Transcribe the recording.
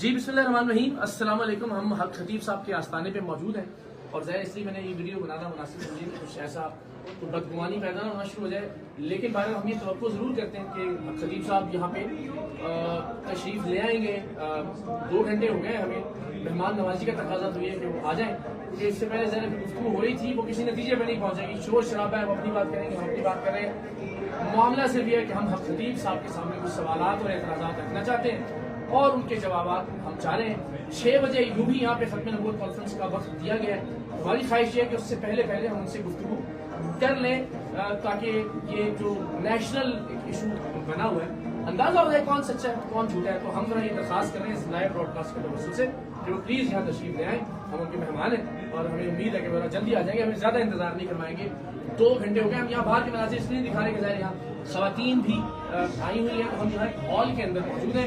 جی بسم اللہ الرحمن الرحیم، السلام علیکم۔ ہم حق خطیب صاحب کے آستانے پہ موجود ہیں اور ظاہر اس لیے میں نے یہ ویڈیو بنانا مناسب سمجھی کہ کچھ ایسا بدگمانی پیدا نہ ہونا شروع ہو جائے، لیکن بہرحال ہم یہ توقع ضرور کرتے ہیں کہ حق خطیب صاحب یہاں پہ تشریف لے آئیں گے۔ 2 گھنٹے ہو گئے، ہمیں مہمان نوازی کا تقاضا تو یہ ہے کہ وہ آ جائیں، کیونکہ اس سے پہلے ظاہر گفتگو ہو رہی تھی، وہ کسی نتیجے پہ نہیں پہنچے گی۔ شور شرابہ ہے، وہ اپنی بات کریں گے، ہم اپنی بات کر رہے ہیں۔ معاملہ صرف یہ ہے کہ ہم حق خطیب صاحب کے سامنے کچھ سوالات اور اعتراضات رکھنا چاہتے ہیں اور ان کے جوابات ہم چاہ رہے ہیں۔ 6 بجے یوں بھی یہاں پہ ختم نبوت کانفرنس کا وقت دیا گیا ہے۔ ہماری خواہش یہ ہے کہ اس سے پہلے ہم ان سے گفتگو کر لیں تاکہ یہ جو نیشنل ایشو بنا ہوا ہے اندازہ ہو جائے کون سچا ہے کون جھوٹا ہے۔ تو ہم ذرا یہ درخواست کر رہے ہیں اس لائیو براڈ کاسٹ کے توسط سے کہ وہ پلیز یہاں تشریف لے آئیں، ہم ان کے مہمان ہیں اور ہمیں امید ہے کہ وہ جلدی آ جائیں گے، ہمیں زیادہ انتظار نہیں کروائیں گے۔ 2 گھنٹے ہو گئے، ہم یہاں باہر کے مناظر اس لیے دکھا رہے ہیں کہ ظاہر یہاں خواتین بھی آئی ہوئی ہیں، تو ہم یہاں ایک ہال کے اندر موجود ہیں